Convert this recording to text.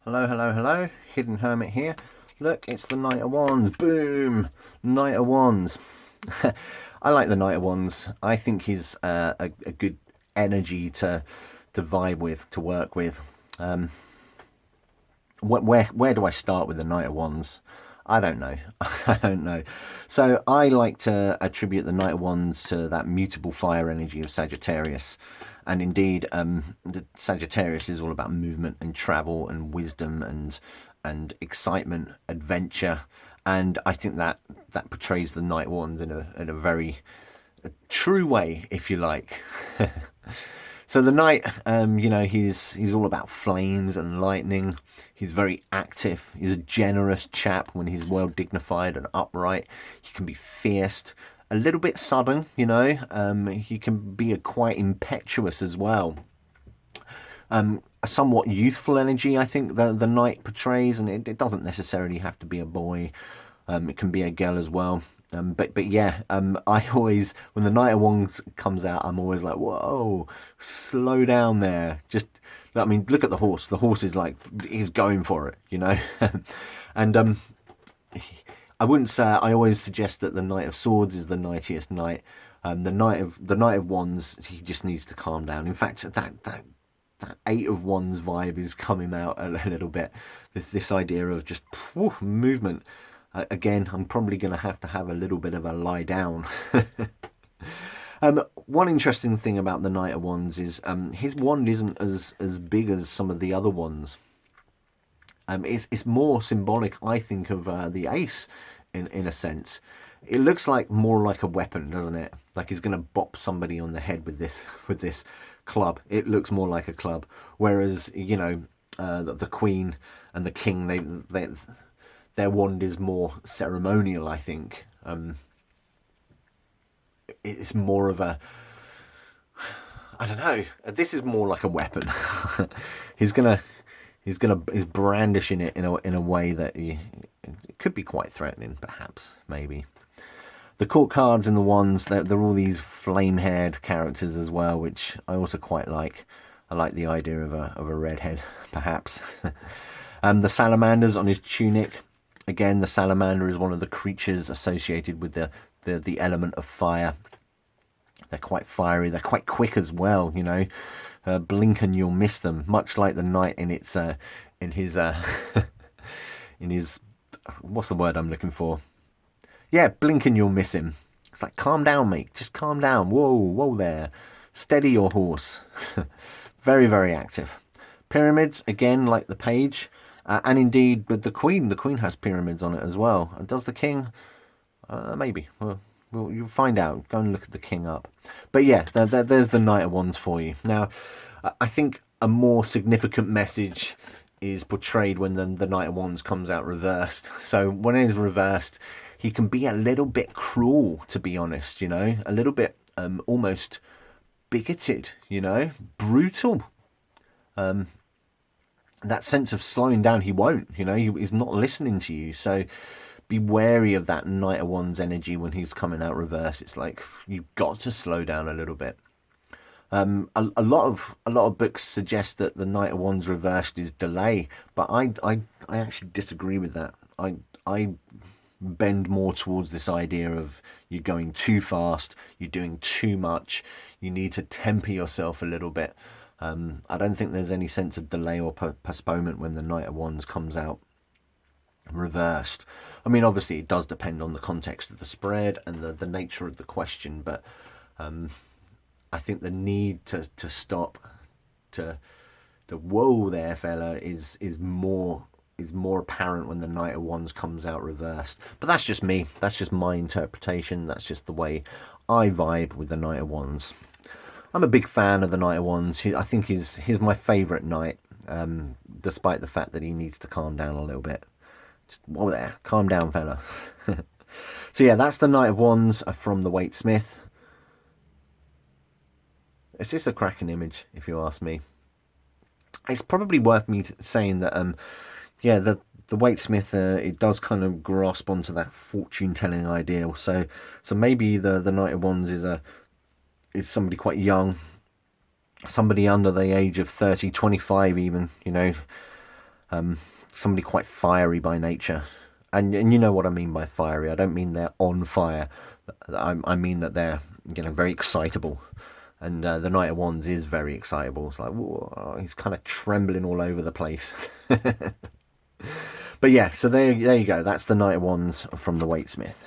Hello, hello, hello. Hidden Hermit here. Look, it's the Knight of Wands. Boom! Knight of Wands. I like the Knight of Wands. I think he's a good energy to vibe with, to work with. Um, where do I start with the Knight of Wands? I don't know. I don't know. So I like to attribute the Knight of Wands to that mutable fire energy of Sagittarius. And indeed, the Sagittarius is all about movement and travel and wisdom and excitement, adventure. And I think that portrays the Knight of Wands in a very true way, if you like. So the knight, he's all about flames and lightning. He's very active. He's a generous chap when he's well dignified and upright. He can be fierce, a little bit sudden, He can be quite impetuous as well. A somewhat youthful energy, I think the knight portrays, and it doesn't necessarily have to be a boy. It can be a girl as well. But yeah, I always, when the Knight of Wands comes out, I'm always like, whoa, slow down there. Just, I mean, look at the horse. The horse is like, he's going for it. And I wouldn't say, I always suggest that the Knight of Swords is the knightiest knight. The Knight of Wands, he just needs to calm down. In fact, that Eight of Wands vibe is coming out a little bit. This idea of just movement. Again, I'm probably going to have a little bit of a lie down. One interesting thing about the Knight of Wands is his wand isn't as big as some of the other wands. It's more symbolic, I think, of the ace in a sense. It looks like more like a weapon, doesn't it? Like he's going to bop somebody on the head with this club. It looks more like a club, whereas the Queen and the King, they their wand is more ceremonial, I think. It's more of a, I don't know. This is more like a weapon. he's gonna, he's brandishing it in a way that it could be quite threatening, perhaps, maybe. The court cards and the wands, they're all these flame-haired characters as well, which I also quite like. I like the idea of a redhead, perhaps. The salamanders on his tunic. Again, the salamander is one of the creatures associated with the element of fire. They're quite fiery. They're quite quick as well. Blink and you'll miss them. Much like the knight in its in his in his what's the word I'm looking for? Yeah, blink and you'll miss him. It's like, calm down, mate. Just calm down. Whoa, whoa there. Steady your horse. Very, very active. Pyramids again, like the page. And indeed, with the Queen has pyramids on it as well. And does the King? Maybe. Well, you'll find out. Go and look at the King up. But yeah, there's the Knight of Wands for you. Now, I think a more significant message is portrayed when the Knight of Wands comes out reversed. So when it is reversed, he can be a little bit cruel, to be honest. A little bit almost bigoted. Brutal. That sense of slowing down, he won't. He's not listening to you. So be wary of that Knight of Wands energy when he's coming out reverse. It's like you've got to slow down a little bit. A lot of books suggest that the Knight of Wands reversed is delay, but I actually disagree with that. I bend more towards this idea of you're going too fast, you're doing too much, you need to temper yourself a little bit. I don't think there's any sense of delay or postponement when the Knight of Wands comes out reversed. I mean, obviously, it does depend on the context of the spread and the nature of the question, but I think the need to stop, to whoa there, fella, is more apparent when the Knight of Wands comes out reversed. But that's just me. That's just my interpretation. That's just the way I vibe with the Knight of Wands. I'm a big fan of the Knight of Wands. I think he's my favourite knight, despite the fact that he needs to calm down a little bit. Just, whoa there, calm down, fella. So yeah, that's the Knight of Wands from the Waite Smith. It's just a cracking image, if you ask me. It's probably worth me saying that, yeah, the Waite Smith, it does kind of grasp onto that fortune telling ideal. So maybe the Knight of Wands is somebody quite young, somebody under the age of 30, 25 even, Somebody quite fiery by nature. And you know what I mean by fiery. I don't mean they're on fire. I mean that they're, very excitable. And the Knight of Wands is very excitable. It's like, whoa, he's kind of trembling all over the place. But yeah, so there you go. That's the Knight of Wands from the Waite Smith.